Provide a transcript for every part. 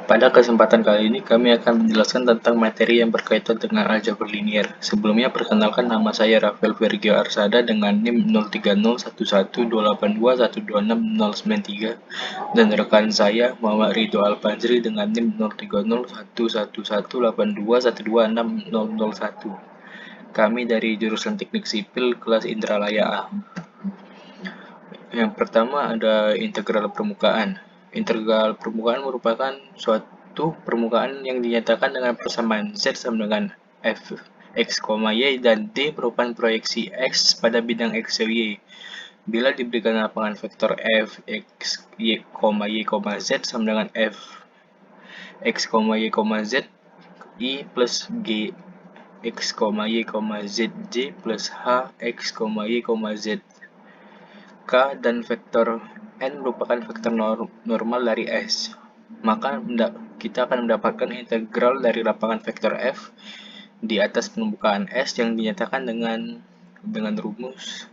Pada kesempatan kali ini kami akan menjelaskan tentang materi yang berkaitan dengan aljabar linier. Sebelumnya perkenalkan, nama saya Rafael Vergio Arsada dengan NIM 03011281269093 dan rekan saya Muhammad Ridho Alfajri dengan NIM 03011182126001. Kami dari jurusan Teknik Sipil kelas Indralaya A. Yang pertama ada integral permukaan. Integral permukaan merupakan suatu permukaan yang dinyatakan dengan persamaan Z sama dengan f x, y dan D merupakan proyeksi X pada bidang X, Y. Bila diberikan lapangan vektor f x, y, z sama dengan f x, y, z I plus g x, y, z j plus h x, y, z K dan vektor N merupakan vektor normal dari S. Maka kita akan mendapatkan integral dari lapangan vektor F di atas permukaan S yang dinyatakan dengan rumus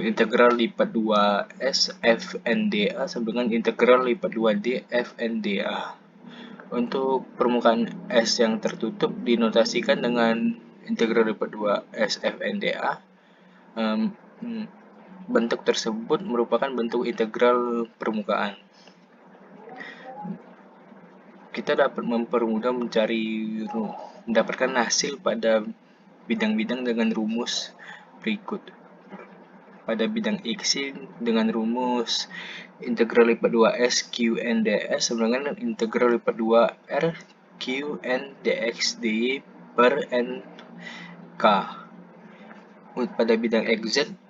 integral lipat 2S FNDA sama dengan integral lipat 2D FNDA. Untuk permukaan S yang tertutup dinotasikan dengan integral lipat 2S FNDA. Bentuk tersebut merupakan bentuk integral permukaan. Kita dapat mempermudah mendapatkan hasil pada bidang-bidang dengan rumus berikut. Pada bidang X dengan rumus integral lipat 2S Qn ds sama dengan integral lipat 2R Qn dx dy per n k. Pada bidang XZ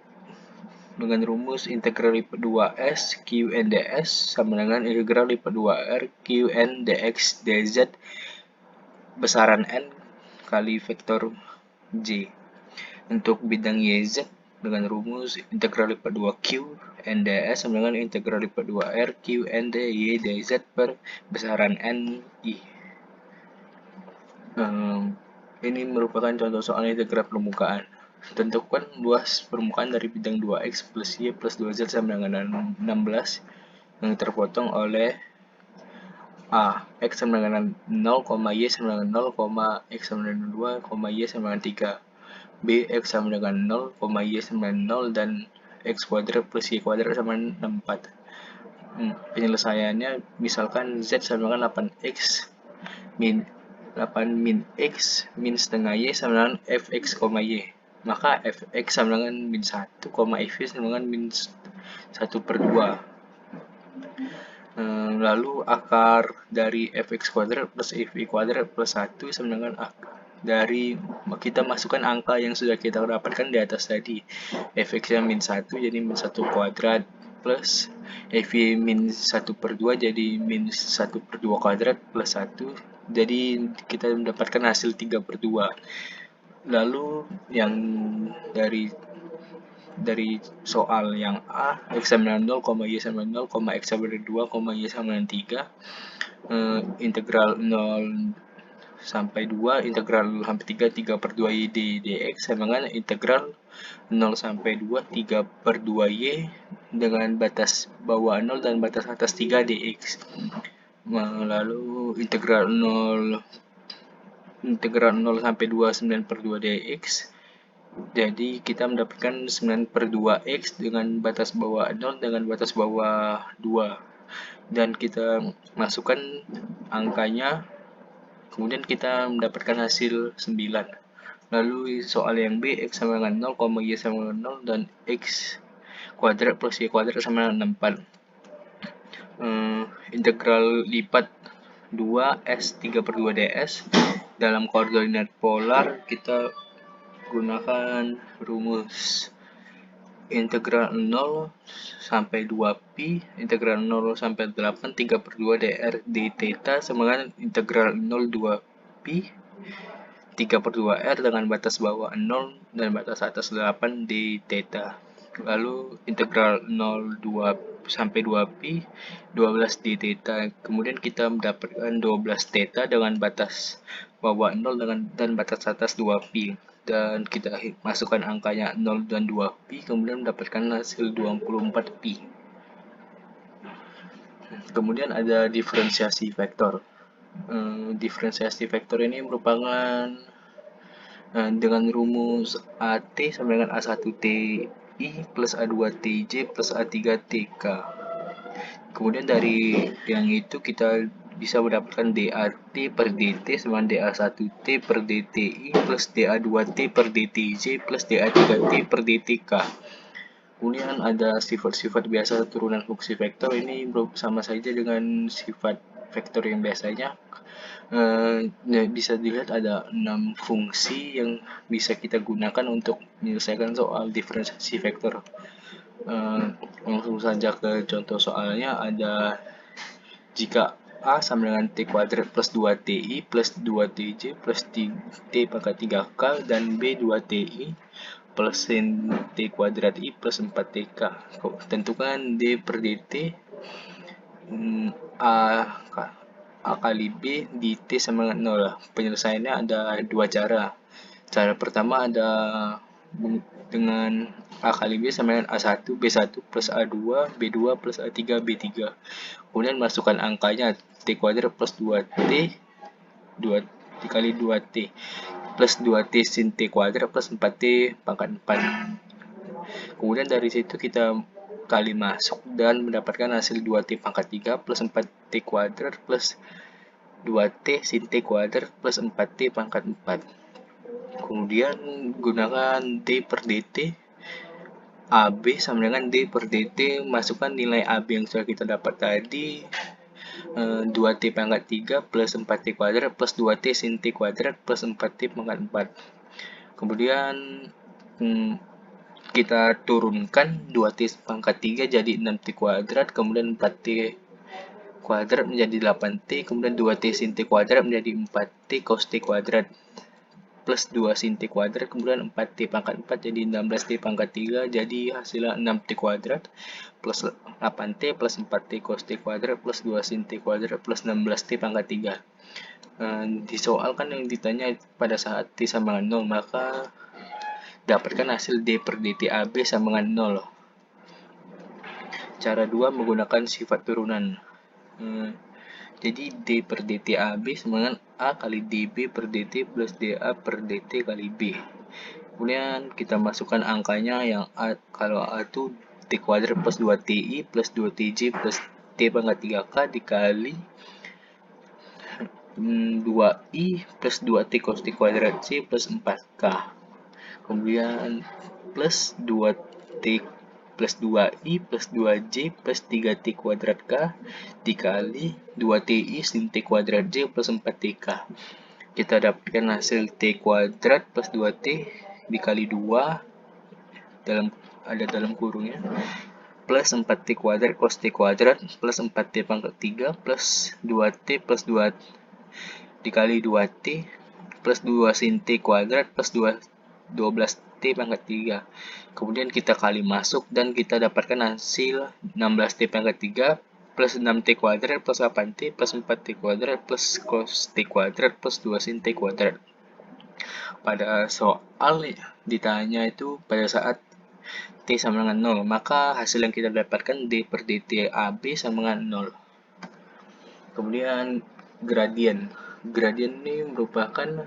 dengan rumus integral lipat 2S Qn ds sama dengan integral lipat 2R Qn dx dz besaran n kali vektor j. Untuk bidang YZ dengan rumus integral lipat 2Q n ds sama dengan integral lipat 2R Qn dy dz per besaran n i. Ini merupakan contoh soal integral permukaan. Tentukan luas permukaan dari bidang 2x plus y plus 2z sama dengan 16 yang terpotong oleh A. X sama dengan 0, y sama dengan 0, x sama dengan 2, y sama dengan 3. B. X sama dengan 0, y sama dengan 0 dan x kuadrat plus y kuadrat sama dengan 4. Penyelesaiannya misalkan z sama dengan 8x min 8 min x min setengah y sama dengan fx, y. Maka fx sama dengan min 1, fy sama dengan min 1 per 2. Lalu akar dari fx kuadrat plus fy kuadrat plus 1 sama dengan dari kita masukkan angka yang sudah kita dapatkan di atas tadi. Fx nya min 1 jadi min 1 kuadrat plus fy min 1 per 2 jadi min 1 per 2 kuadrat plus 1. Jadi kita mendapatkan hasil 3 per 2. Lalu yang dari soal yang A, x sama dengan 0, y sama dengan 0, x sama dengan 2, y sama dengan 3. Integral 0 sampai 2, integral 0 sampai 3 per 2 y dx sama dengan integral 0 sampai 2, 3 per 2 y dengan batas bawah 0 dan batas atas 3 dx. Lalu integral 0 sampai 2, 9 per 2 dx. Jadi kita mendapatkan 9 per 2x dengan batas bawah 0 dengan batas bawah 2. Dan kita masukkan angkanya, kemudian kita mendapatkan hasil 9. Lalu soal yang B, x sama dengan 0, y sama dengan 0 dan x kuadrat plus y kuadrat sama dengan 4. Integral lipat 2s 3 per 2 ds dalam koordinat polar kita gunakan rumus integral 0 sampai 2pi integral 0 sampai 8 3 per 2 dr d theta sama dengan integral 0 2pi 3 per 2r dengan batas bawah 0 dan batas atas 8 d theta. Lalu integral 0 2 sampai 2pi 12 d theta. Kemudian kita mendapatkan 12 theta dengan batas bawah 0 dan batas atas 2pi. Dan kita masukkan angkanya 0 dan 2pi, kemudian mendapatkan hasil 24pi. Kemudian ada diferensiasi vektor. Diferensiasi vektor ini merupakan dengan rumus AT sama dengan A1TI plus A2TJ plus A3TK. Kemudian dari yang itu kita bisa mendapatkan DAT per DT sama DA1T per DTI plus DA2T per DTJ plus DA3T per DTK. Kemudian ada sifat-sifat biasa turunan fungsi vektor, ini sama saja dengan sifat vektor yang biasanya. Bisa dilihat ada 6 fungsi yang bisa kita gunakan untuk menyelesaikan soal diferensiasi vektor. Langsung saja ke contoh soalnya. Ada jika A sama dengan T kuadrat plus 2TI plus 2TJ plus T pangkat 3K dan B 2TI plus sin T kuadrat I plus 4TK. Tentukan D per DT A kali B dt sama dengan 0. Penyelesaiannya ada dua cara. Cara pertama ada dengan A kali B sama dengan A1, B1 plus A2, B2 plus A3, B3. Kemudian masukkan angkanya T kuadrat plus 2T 2 dikali 2T plus 2T sin T kuadrat plus 4T pangkat 4. Kemudian dari situ kita kali masuk dan mendapatkan hasil 2T pangkat 3 plus 4T kuadrat plus 2T sin T kuadrat plus 4T pangkat 4. Kemudian gunakan D per DT AB sama dengan D per DT, masukkan nilai AB yang sudah kita dapat tadi, 2T pangkat 3 plus 4T kuadrat plus 2T sin T kuadrat plus 4T pangkat 4. Kemudian kita turunkan 2T pangkat 3 jadi 6T kuadrat, kemudian 4T kuadrat menjadi 8T, kemudian 2T sin T kuadrat menjadi 4T cos T kuadrat plus 2 sin T kuadrat, kemudian 4T pangkat 4 jadi 16T pangkat 3, jadi hasilnya 6T kuadrat plus 8T plus 4T cos T kuadrat plus 2 sin T kuadrat plus 16T pangkat 3. Di soal kan yang ditanya pada saat T sama dengan 0, maka dapatkan hasil D per DT AB sama dengan 0. Cara 2 menggunakan sifat turunan. Jadi D per DT AB sama dengan A kali DB per DT plus DA per DT kali B. Kemudian kita masukkan angkanya, yang A, kalau A itu T kuadrat plus 2TI plus 2TJ plus T pangkat 3K dikali 2I plus 2T cos T kuadrat C plus 4K. Kemudian plus 2T plus 2I plus 2J plus 3T kuadrat K dikali 2TI sin T kuadrat J plus 4TK. Kita dapatkan hasil T kuadrat plus 2T dikali 2 dalam kurungnya plus 4T kuadrat cos T kuadrat plus 4T pangkat 3 plus 2T plus 2 dikali 2T plus 2 sin T kuadrat plus 12T pangkat 3. Kemudian kita kali masuk dan kita dapatkan hasil 16T pangkat 3 plus 6T kuadrat plus 8T plus 4T kuadrat plus cos T kuadrat plus 2 sin T kuadrat. Pada soal ditanya itu pada saat T sama dengan 0, maka hasil yang kita dapatkan D per DT AB sama dengan 0. Kemudian gradien. Gradien ini merupakan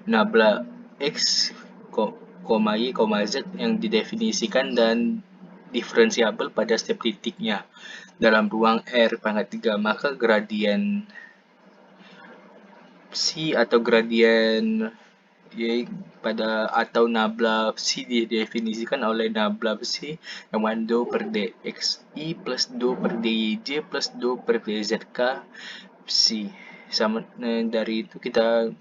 nabla X, Y, Z yang didefinisikan dan diferensiabel pada setiap titiknya dalam ruang R pangkat 3. Maka gradien C atau gradien Y atau nabla C didefinisikan oleh nabla C yang mana do per dxi plus do per dij plus do per dzk C. Dari itu kita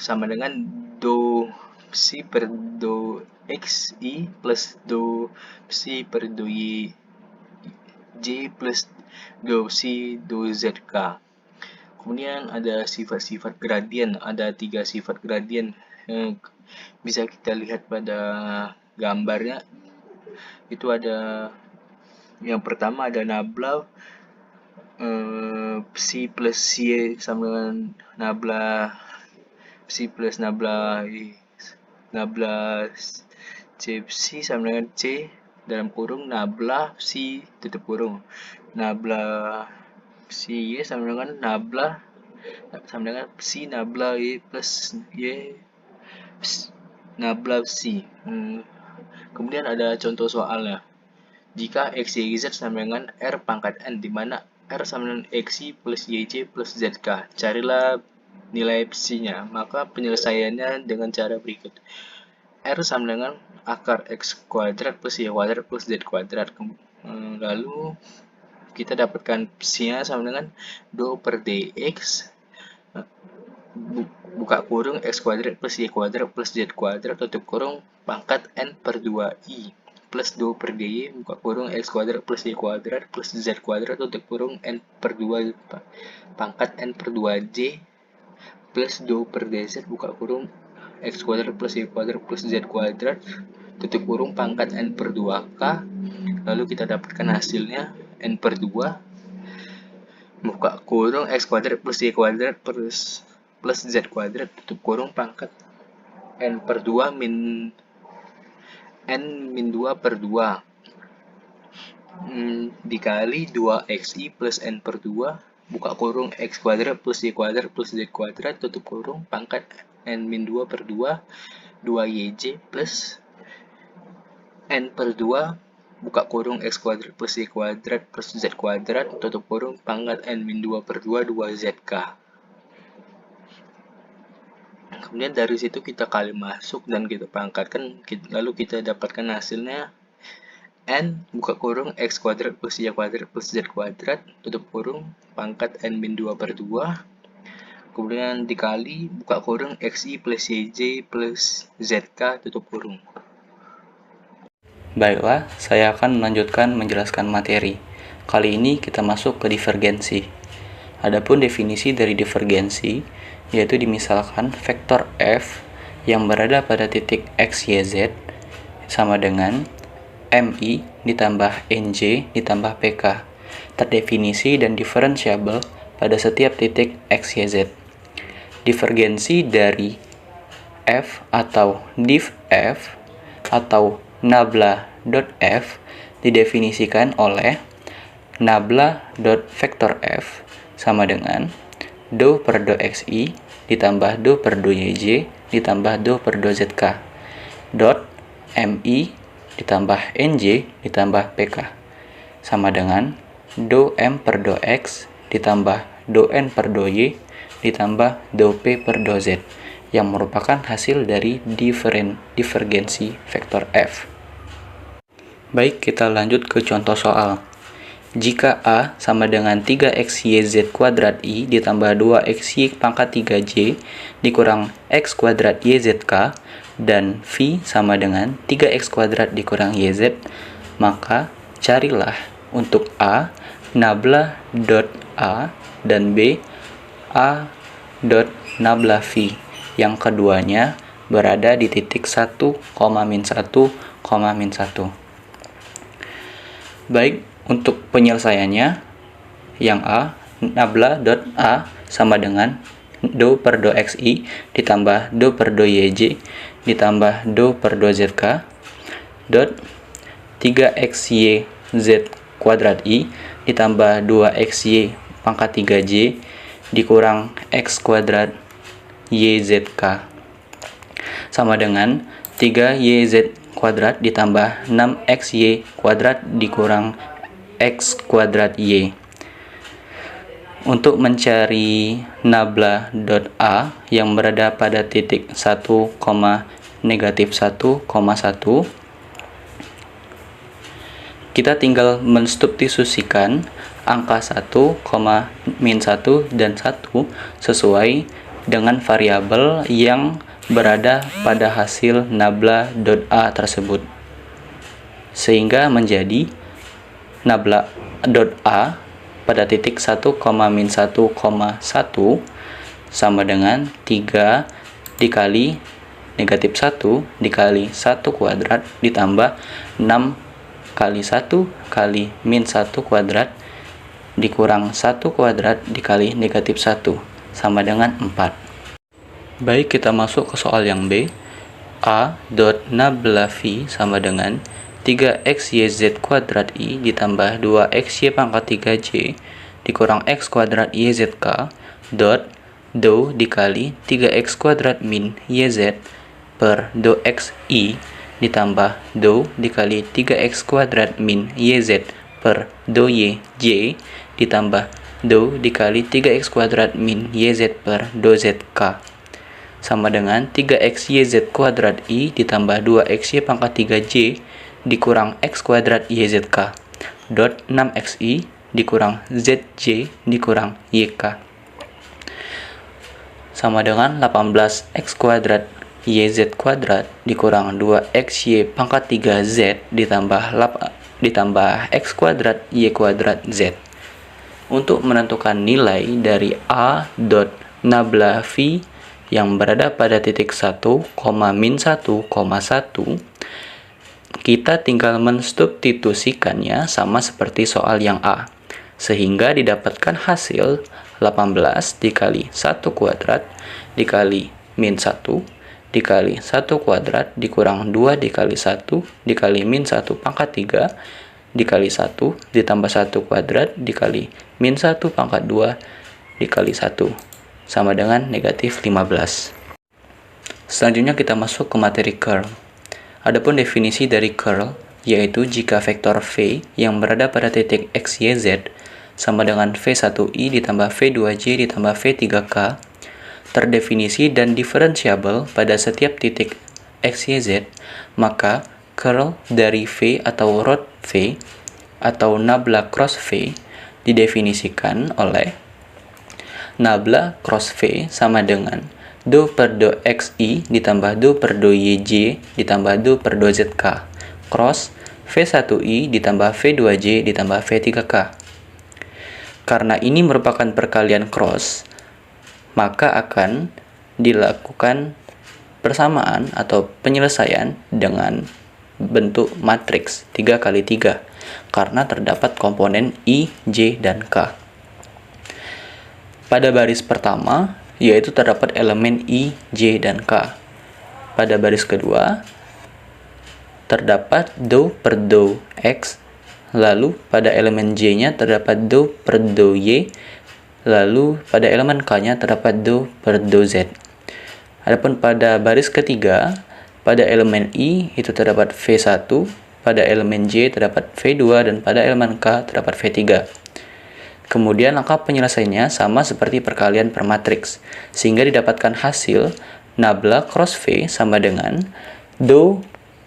sama dengan do C per do xi plus do C per do y j plus do C do zk. Kemudian ada sifat-sifat gradien, ada 3 sifat gradien yang bisa kita lihat pada gambarnya. Itu ada yang pertama ada nabla C plus Y sama dengan nabla C plus nabla C sama dengan C dalam kurung nabla C tutup kurung. nabla psi Y sama dengan psi nabla Y plus Y nabla psi. Kemudian ada contoh soalnya. Jika X, Y, Z sama dengan R pangkat N, di mana R sama dengan XY plus YJ plus ZK. Carilah nilai psi-nya. Maka penyelesaiannya dengan cara berikut. R sama dengan akar X kuadrat plus Y kuadrat plus Z kuadrat. Lalu kita dapatkan psi-nya sama dengan 2 per dx buka kurung X kuadrat plus Y kuadrat plus Z kuadrat tutup kurung pangkat N per 2i plus 2 per dy buka kurung X kuadrat plus Y kuadrat plus Z kuadrat tutup kurung N per 2 pangkat N per 2j plus 2 per dz buka kurung X kuadrat plus Y kuadrat plus Z kuadrat tutup kurung pangkat N per 2k. Lalu kita dapatkan hasilnya N per 2 buka kurung X kuadrat plus Y kuadrat plus Z kuadrat tutup kurung pangkat N per 2 min 2 per 2 dikali 2xy plus N per 2 buka kurung X kuadrat plus Y kuadrat plus Z kuadrat tutup kurung pangkat N min 2 per 2 2yj plus N per 2 buka kurung X kuadrat plus Y kuadrat plus Z kuadrat tutup kurung pangkat N min 2 per 2 2zk. Kemudian dari situ kita kali masuk dan kita pangkatkan, lalu kita dapatkan hasilnya N buka kurung X kuadrat plus Y kuadrat plus Z kuadrat tutup kurung pangkat N min 2 per 2 kemudian dikali buka kurung XY plus YJ plus ZK tutup kurung. Baiklah, saya akan melanjutkan menjelaskan materi. Kali ini kita masuk ke divergensi. Adapun definisi dari divergensi, yaitu dimisalkan vektor f yang berada pada titik x, y, z sama dengan mi ditambah nj ditambah pk, terdefinisi dan diferensiabel pada setiap titik x, y, z. Divergensi dari f atau div f atau nabla.f didefinisikan oleh nabla.vektor f sama dengan do per do xi ditambah do per do yj ditambah do per do zk dot mi ditambah nj ditambah pk sama dengan do m per do x ditambah do n per do y ditambah do p per do z yang merupakan hasil dari divergensi vektor f. Baik, kita lanjut ke contoh soal. Jika A sama dengan 3xyz kuadrat i ditambah 2xy pangkat 3j dikurang x kuadrat yzk dan V sama dengan 3x kuadrat dikurang yz, maka carilah untuk A nabla.a dan B a.nabla V yang keduanya berada di titik 1, min 1, min 1. Baik, untuk penyelesaiannya, yang A, nabla.a sama dengan do per do xi ditambah do per do yj ditambah do per do zk dot 3xyz kuadrat i ditambah 2xy pangkat 3j dikurang x kuadrat yzk sama dengan 3yz kuadrat ditambah 6xy kuadrat dikurang x kuadrat y. Untuk mencari nabla.a yang berada pada titik 1, negatif 1, 1, kita tinggal mensubstitusikan angka 1, min 1 dan 1 sesuai dengan variabel yang berada pada hasil nabla.a tersebut, sehingga menjadi nabla.a pada titik 1, min 1, 1 sama dengan 3 dikali negatif 1 dikali 1 kuadrat ditambah 6 kali 1 kali min 1 kuadrat dikurang 1 kuadrat dikali negatif 1 sama dengan 4. Baik, kita masuk ke soal yang B. A.nabla V sama dengan 3xyz kuadrat i ditambah 2xy pangkat 3j dikurang x kuadrat yzk dot do dikali 3x kuadrat min yz per do x i ditambah do dikali 3x kuadrat min yz per do y j ditambah do dikali 3x kuadrat min yz per do zk sama dengan 3xyz kuadrat i ditambah 2xy pangkat 3j dikurang x kuadrat yzk dot 6xi dikurang zj dikurang yk sama dengan 18x kuadrat yz kuadrat dikurang 2xy pangkat 3z ditambah x kuadrat y kuadrat z. Untuk menentukan nilai dari a dot nabla phi yang berada pada titik 1, min 1, 1, kita tinggal mensubstitusikannya sama seperti soal yang A, sehingga didapatkan hasil 18 dikali 1 kuadrat dikali min 1 dikali 1 kuadrat dikurang 2 dikali 1 dikali min 1 pangkat 3 dikali 1 ditambah 1 kuadrat dikali min 1 pangkat 2 dikali 1 sama dengan negatif 15. Selanjutnya kita masuk ke materi curl. Adapun definisi dari curl, yaitu jika vektor V yang berada pada titik x, y, z sama dengan V1i ditambah V2j ditambah V3k terdefinisi dan diferensiabel pada setiap titik x, y, z, maka curl dari V atau rod V atau nabla cross V didefinisikan oleh nabla cross V sama dengan do per do xi ditambah do per do yj ditambah do per do zk cross V1i ditambah V2j ditambah V3k. Karena ini merupakan perkalian cross, maka akan dilakukan persamaan atau penyelesaian dengan bentuk matriks 3x3 karena terdapat komponen i, j, dan k. Pada baris pertama, yaitu terdapat elemen I, J, dan K. Pada baris kedua, terdapat do per do X, lalu pada elemen J-nya terdapat do per do Y, lalu pada elemen K-nya terdapat do per do Z. Adapun pada baris ketiga, pada elemen I itu terdapat V1, pada elemen J terdapat V2, dan pada elemen K terdapat V3. Kemudian langkah penyelesaiannya sama seperti perkalian per matriks, sehingga didapatkan hasil nabla cross V sama dengan do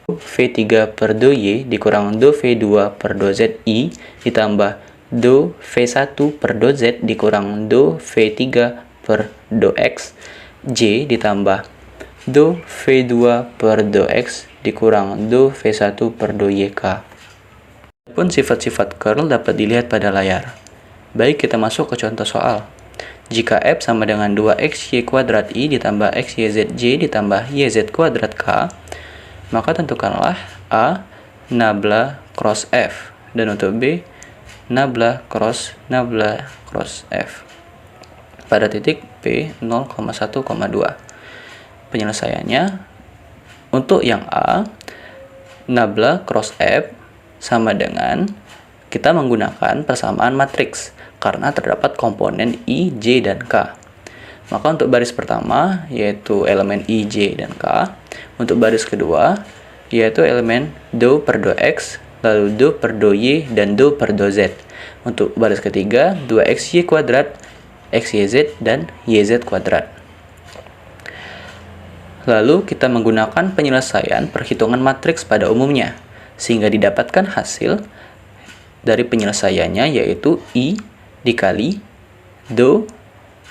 V3 per do Y dikurang do V2 per do ZI ditambah do V1 per do Z dikurang do V3 per do X J ditambah do V2 per do X dikurang do V1 per do YK. Adapun sifat-sifat curl dapat dilihat pada layar. Baik, kita masuk ke contoh soal. Jika F sama dengan 2xy kuadrat I ditambah xyzj ditambah yz kuadrat k, maka tentukanlah A nabla cross F, dan untuk B nabla cross F pada titik P 0,1,2. Penyelesaiannya, untuk yang A, nabla cross F sama dengan kita menggunakan persamaan matriks karena terdapat komponen I, J, dan K. Maka untuk baris pertama yaitu elemen I, J, dan K. Untuk baris kedua yaitu elemen do per do X, lalu do per do Y, dan do per do Z. Untuk baris ketiga 2xy kuadrat, xyz, dan yz kuadrat. Lalu kita menggunakan penyelesaian perhitungan matriks pada umumnya, sehingga didapatkan hasil dari penyelesaiannya yaitu I dikali do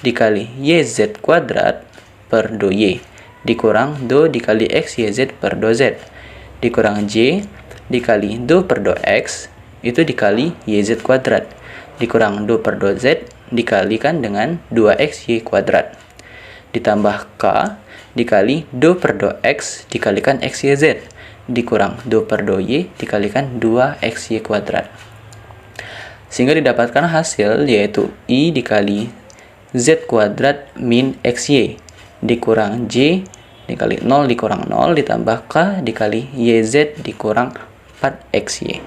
dikali yz kuadrat per do y dikurang do dikali xyz per do z dikurang j dikali do per do x itu dikali yz kuadrat dikurang do per do z dikalikan dengan 2xy kuadrat ditambah k dikali do per do x dikalikan xyz dikurang do per do y dikalikan 2xy kuadrat. Sehingga didapatkan hasil yaitu I dikali Z kuadrat min XY dikurang J dikali 0 dikurang 0 ditambah K dikali YZ dikurang 4xy.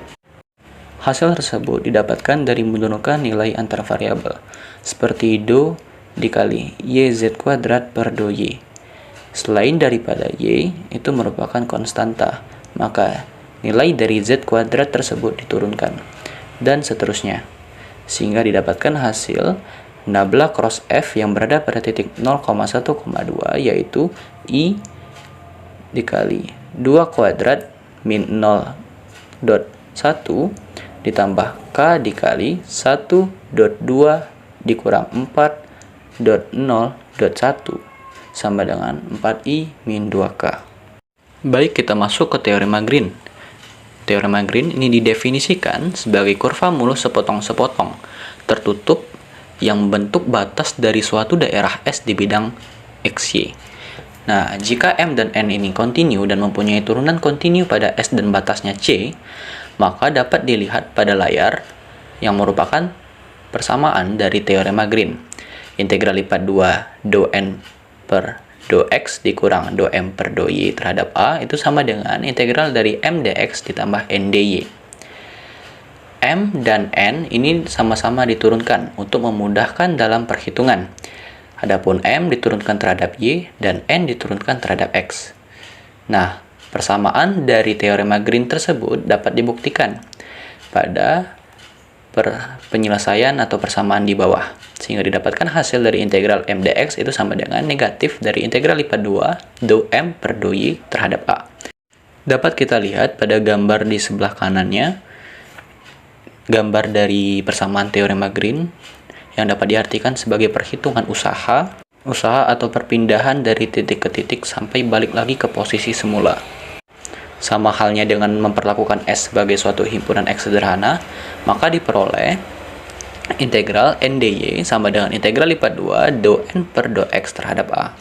Hasil tersebut didapatkan dari menurunkan nilai antar variabel, seperti do dikali yz kuadrat per do y. Selain daripada y itu merupakan konstanta, maka nilai dari z kuadrat tersebut diturunkan, dan seterusnya, sehingga didapatkan hasil nabla cross f yang berada pada titik 0,1,2, yaitu i dikali 2 kuadrat min 0.1 ditambah k dikali 1.2 dikurang 4.0.1 sama dengan 4i min 2k. Baik, kita masuk ke teorema Green. Teorema Green ini didefinisikan sebagai kurva mulus sepotong-sepotong tertutup yang membentuk batas dari suatu daerah S di bidang XY. Nah, jika M dan N ini kontinu dan mempunyai turunan kontinu pada S dan batasnya C, maka dapat dilihat pada layar yang merupakan persamaan dari teorema Green. Integral lipat 2 do N per do X dikurang do M per do Y terhadap A itu sama dengan integral dari M dx ditambah N dy. M dan N ini sama-sama diturunkan untuk memudahkan dalam perhitungan. Adapun M diturunkan terhadap Y dan N diturunkan terhadap X. Nah, persamaan dari teorema Green tersebut dapat dibuktikan pada penyelesaian atau persamaan di bawah, sehingga didapatkan hasil dari integral M dx itu sama dengan negatif dari integral lipat 2 do M per do Y terhadap A. Dapat kita lihat pada gambar di sebelah kanannya, gambar dari persamaan teorema Green yang dapat diartikan sebagai perhitungan usaha atau perpindahan dari titik ke titik sampai balik lagi ke posisi semula. Sama halnya dengan memperlakukan S sebagai suatu himpunan X sederhana, maka diperoleh integral N dy sama dengan integral lipat 2 do N per do X terhadap A.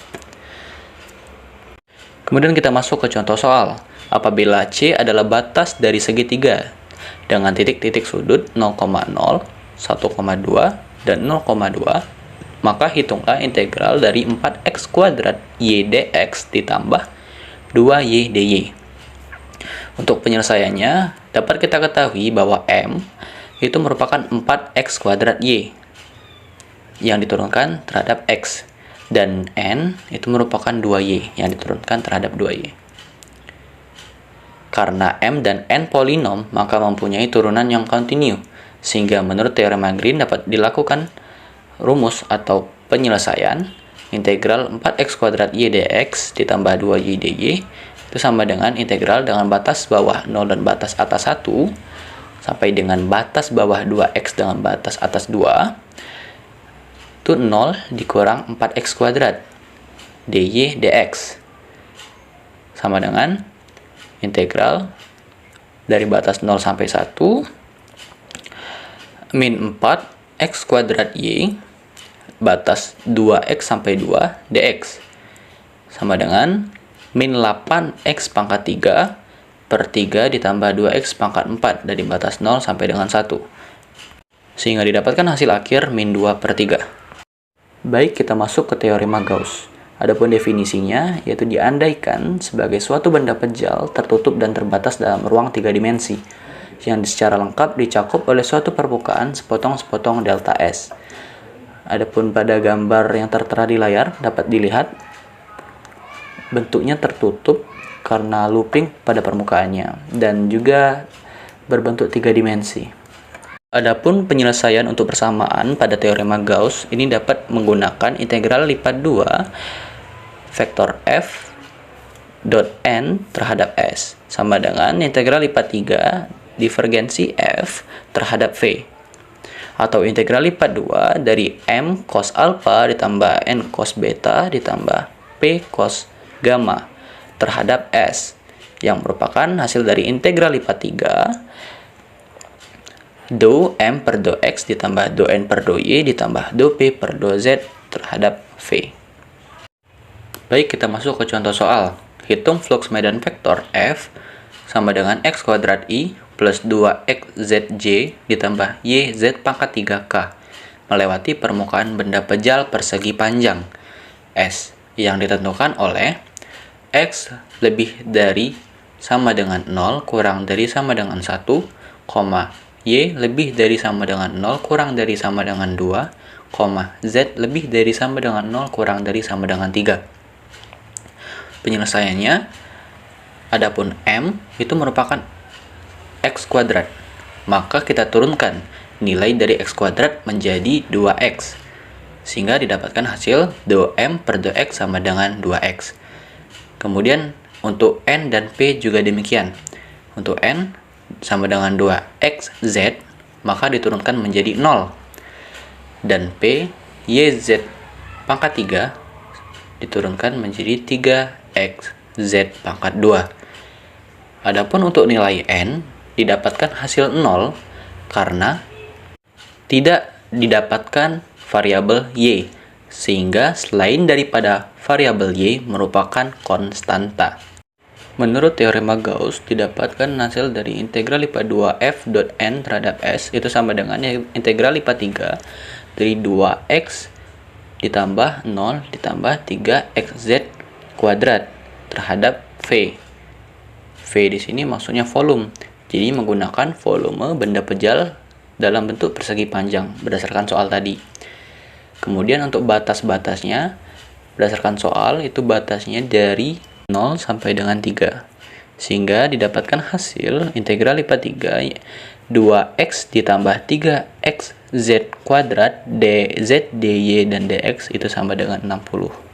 Kemudian kita masuk ke contoh soal. Apabila C adalah batas dari segitiga dengan titik-titik sudut 0,0, 1,2, dan 0,2, maka hitunglah integral dari 4x kuadrat y dx ditambah 2y dy. Untuk penyelesaiannya, dapat kita ketahui bahwa M itu merupakan 4x kuadrat Y yang diturunkan terhadap X, dan N itu merupakan 2Y yang diturunkan terhadap 2Y. Karena M dan N polinom, maka mempunyai turunan yang kontinu, sehingga menurut teorema Green dapat dilakukan rumus atau penyelesaian integral 4x kuadrat Y dx ditambah 2Y dy itu sama dengan integral dengan batas bawah 0 dan batas atas 1 sampai dengan batas bawah 2x dengan batas atas 2 itu 0 dikurang 4x kuadrat dy dx sama dengan integral dari batas 0 sampai 1 min 4x kuadrat y batas 2x sampai 2 dx sama dengan min 8x pangkat 3 per 3 ditambah 2x pangkat 4 dari batas 0 sampai dengan 1. Sehingga didapatkan hasil akhir min 2 per 3. Baik, kita masuk ke teorema Gauss. Adapun definisinya, yaitu diandaikan sebagai suatu benda pejal tertutup dan terbatas dalam ruang 3 dimensi, yang secara lengkap dicakup oleh suatu permukaan sepotong-sepotong delta S. Adapun pada gambar yang tertera di layar, dapat dilihat bentuknya tertutup karena looping pada permukaannya dan juga berbentuk 3 dimensi. Adapun penyelesaian untuk persamaan pada teorema Gauss ini dapat menggunakan integral lipat 2 vektor f dot n terhadap s sama dengan integral lipat 3 divergensi f terhadap v, atau integral lipat 2 dari m cos alpha ditambah n cos beta ditambah p cos gamma terhadap S yang merupakan hasil dari integral lipat 3 do M per do X ditambah do N per do Y ditambah do P per do Z terhadap V. Baik, kita masuk ke contoh soal. Hitung flux medan vektor F sama dengan X kuadrat I plus 2XZJ ditambah YZ pangkat 3K melewati permukaan benda pejal persegi panjang S yang ditentukan oleh X lebih dari sama dengan 0 kurang dari sama dengan 1, Y lebih dari sama dengan 0 kurang dari sama dengan 2, Z lebih dari sama dengan 0 kurang dari sama dengan 3. Penyelesaiannya, adapun M itu merupakan X kuadrat. Maka kita turunkan nilai dari X kuadrat menjadi 2X. Sehingga didapatkan hasil 2M per 2X sama dengan 2X. Kemudian untuk N dan P juga demikian. Untuk N sama dengan 2XZ, maka diturunkan menjadi 0. Dan P, YZ pangkat 3 diturunkan menjadi 3XZ pangkat 2. Adapun untuk nilai N, didapatkan hasil 0 karena tidak didapatkan variabel Y, sehingga selain daripada variabel Y merupakan konstanta. Menurut teorema Gauss, didapatkan hasil dari integral IPA 2 f dot n terhadap S itu sama dengan integral IPA 3 dari 2x ditambah 0 ditambah 3xz kuadrat terhadap V. V di sini maksudnya volume. Jadi menggunakan volume benda pejal dalam bentuk persegi panjang berdasarkan soal tadi. Kemudian untuk batas-batasnya, berdasarkan soal itu batasnya dari 0 sampai dengan 3. Sehingga didapatkan hasil integral IPA 3 2x ditambah 3xz kuadrat dz, dy, dan dx itu sama dengan 60.